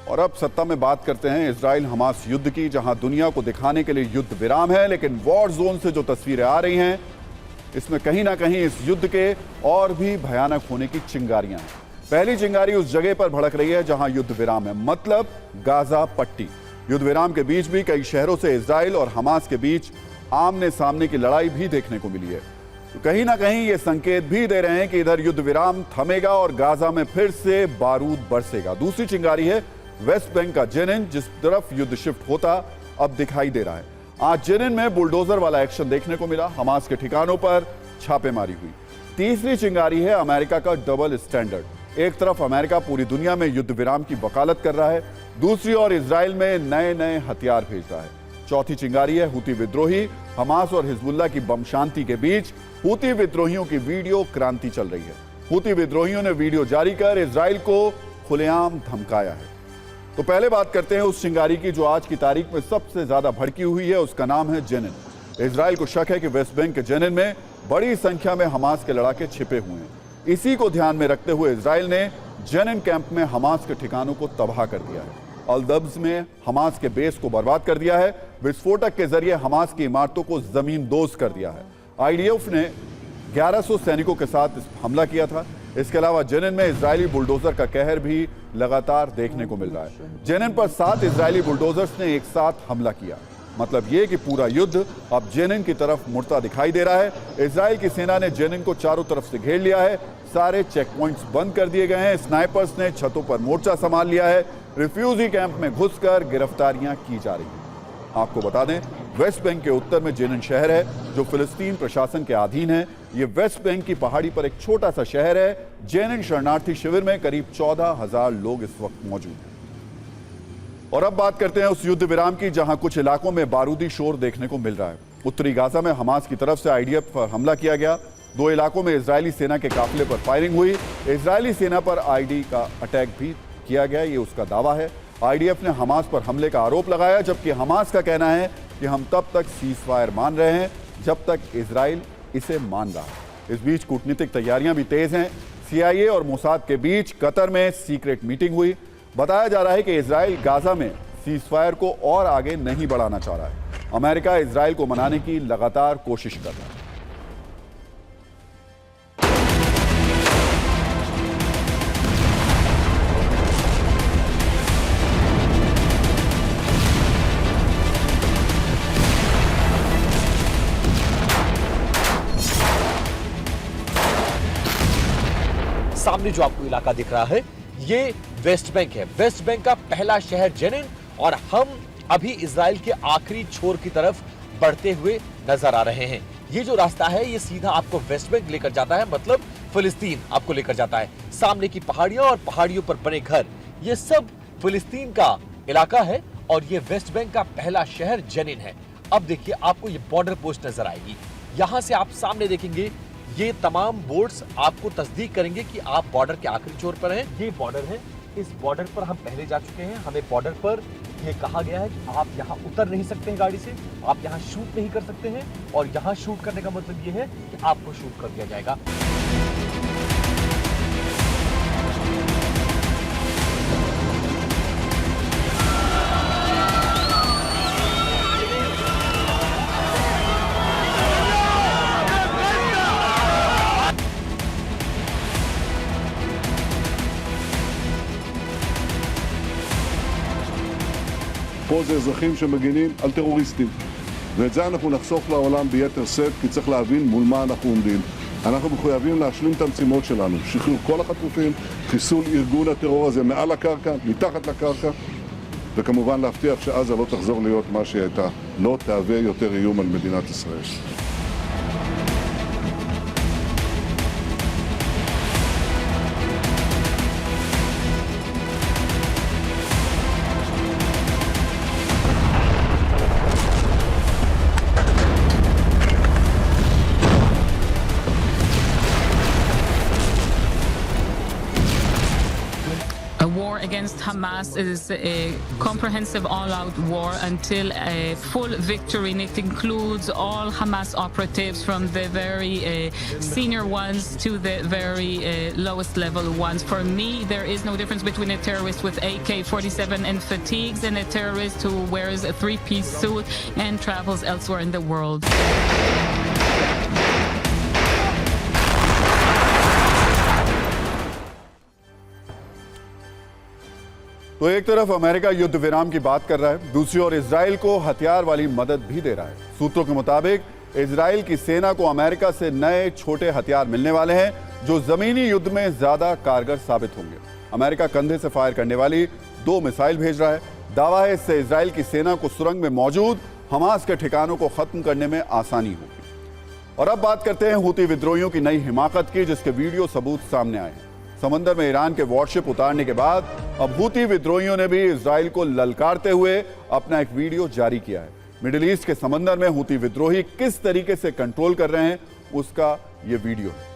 और अब सत्ता में बात करते हैं इजराइल हमास युद्ध की, जहां दुनिया को दिखाने के लिए युद्ध विराम है, लेकिन वॉर जोन से जो तस्वीरें आ रही हैं इसमें कहीं ना कहीं इस युद्ध के और भी भयानक होने की चिंगारियां हैं। पहली चिंगारी उस जगह पर भड़क रही है जहां युद्ध विराम है, मतलब गाजा पट्टी। युद्ध विराम के बीच भी कई शहरों से इजराइल और हमास के बीच आमने सामने की लड़ाई भी देखने को मिली है। तो कहीं ना कहीं ये संकेत भी दे रहे हैं कि इधर युद्ध विराम थमेगा और गाजा में फिर से बारूद बरसेगा। दूसरी चिंगारी है वेस्ट बैंक का जेनिन, जिस तरफ युद्ध शिफ्ट होता अब दिखाई दे रहा है। आज जेनिन में बुलडोजर वाला एक्शन देखने को मिला, हमास के ठिकानों पर छापेमारी हुई। तीसरी चिंगारी है अमेरिका का डबल स्टैंडर्ड। एक तरफ अमेरिका पूरी दुनिया में युद्ध विराम की वकालत कर रहा है, दूसरी ओर इजराइल में नए नए हथियार भेज रहा है। चौथी चिंगारी है हूती विद्रोही। हमास और हिजबुल्लाह की बम शांति के बीच हूती विद्रोहियों की वीडियो क्रांति चल रही है। हूती विद्रोहियों ने वीडियो जारी कर इजराइल को खुलेआम धमकाया है। तो पहले बात करते हैं उस चिंगारी की जो आज की तारीख में सबसे ज्यादा भड़की हुई है, उसका नाम है जेनिन। इजराइल को शक है कि वेस्ट बैंक के जेनिन में बड़ी संख्या में हमास के लड़ाके छिपे हुए हैं। इसी को ध्यान में रखते हुए इजराइल ने जेनिन कैंप में हमास के ठिकानों को तबाह कर दिया है। अल-दब्स में हमास के बेस को बर्बाद कर दिया है। विस्फोटक के जरिए हमास की इमारतों को जमींदोज कर दिया है। आईडीएफ ने 1100 सैनिकों के साथ हमला किया था। इसके अलावा जेनिन में इजरायली बुलडोजर का कहर भी लगातार देखने को मिल रहा है। जेनिन पर 7 इजरायली बुलडोजर्स ने एक साथ हमला किया। मतलब यह कि पूरा युद्ध अब जेनिन की तरफ मुड़ता दिखाई दे रहा है। इजराइल की सेना ने जेनिन को चारों तरफ से घेर लिया है। सारे चेक पॉइंट्स बंद कर दिए गए हैं। स्नाइपर्स ने छतों पर मोर्चा संभाल लिया है। रिफ्यूजी कैंप में घुसकर गिरफ्तारियां की जा रही हैं। आपको बता दें, वेस्ट बैंक के उत्तर में जेनिन शहर है जो फिलिस्तीन प्रशासन के अधीन है। ये वेस्ट बैंक की पहाड़ी पर एक छोटा सा शहर है। जेनिन शरणार्थी शिविर में करीब 14,000 लोग इस वक्त मौजूद हैं। और अब बात करते हैं उस युद्ध विराम की जहां कुछ इलाकों में बारूदी शोर देखने को मिल रहा है। उत्तरी गाजा में हमास की तरफ से आईडीएफ पर हमला किया गया। 2 इलाकों में इजरायली सेना के काफिले पर फायरिंग हुई। इजरायली सेना पर आईडी का अटैक भी किया गया, ये उसका दावा है। आईडीएफ ने हमास पर हमले का आरोप लगाया, जबकि हमास का कहना है कि हम तब तक सीज फायर मान रहे हैं जब तक इजराइल इसे मान रहा है। इस बीच कूटनीतिक तैयारियां भी तेज हैं। सीआईए और मोसाद के बीच कतर में सीक्रेट मीटिंग हुई। बताया जा रहा है कि इजराइल गाजा में सीज फायर को और आगे नहीं बढ़ाना चाह रहा है। अमेरिका इजराइल को मनाने की लगातार कोशिश कर रहा है। सामने जो आपको इलाका दिख रहा है ये वेस्ट बैंक है। वेस्ट बैंक का पहला शहर जेनिन, और हम अभी इजराइल के आखिरी छोर की तरफ बढ़ते हुए नजर आ रहे हैं। ये जो रास्ता है ये सीधा आपको वेस्ट बैंक लेकर जाता है, मतलब फिलिस्तीन आपको लेकर जाता है। सामने की पहाड़ियां और पहाड़ियों पर बने घर, ये सब फिलिस्तीन का इलाका है और ये वेस्ट बैंक का पहला शहर जेनिन है। अब देखिए आपको ये बॉर्डर पोस्ट नजर आएगी। यहां से आप सामने देखेंगे ये तमाम बोर्ड्स आपको तस्दीक करेंगे कि आप बॉर्डर के आखिरी छोर पर हैं। ये बॉर्डर है, इस बॉर्डर पर हम पहले जा चुके हैं। हमें बॉर्डर पर ये कहा गया है कि आप यहाँ उतर नहीं सकते हैं गाड़ी से, आप यहाँ शूट नहीं कर सकते हैं, और यहाँ शूट करने का मतलब ये है कि आपको शूट कर दिया जाएगा। פה זה אזרחים שמגינים על טרוריסטים. ואת זה אנחנו נחשוף לעולם ביתר שאת, כי צריך להבין מול מה אנחנו עומדים. אנחנו מחויבים להשלים את המשימות שלנו. שחרור כל החטופים, חיסול ארגון הטרור הזה מעל הקרקע, מתחת לקרקע, וכמובן להבטיח שעזה לא תחזור להיות מה שהיא הייתה. לא תהווה יותר איום על מדינת ישראל. A war against Hamas is a comprehensive all-out war until a full victory, and it includes all Hamas operatives from the very senior ones to the very lowest level ones. For me, there is no difference between a terrorist with AK-47 and fatigues and a terrorist who wears a three-piece suit and travels elsewhere in the world. तो एक तरफ America युद्ध विराम की बात कर रहा है, दूसरी ओर इजराइल को हथियार वाली मदद भी दे रहा है। सूत्रों के मुताबिक इजराइल की सेना को अमेरिका से नए छोटे हथियार मिलने वाले हैं जो जमीनी युद्ध में ज्यादा कारगर साबित होंगे। अमेरिका कंधे से फायर करने वाली 2 मिसाइल भेज रहा है। दावा है इससे इजराइल की सेना को सुरंग में मौजूद हमास के ठिकानों को खत्म करने में आसानी होगी। और अब बात करते हैं हूती विद्रोहियों की नई हिमाकत की, जिसके वीडियो सबूत सामने आए हैं। समंदर में ईरान के वॉरशिप उतारने के बाद अब हूती विद्रोहियों ने भी इजराइल को ललकारते हुए अपना एक वीडियो जारी किया है। मिडिल ईस्ट के समंदर में हूती विद्रोही किस तरीके से कंट्रोल कर रहे हैं उसका यह वीडियो है।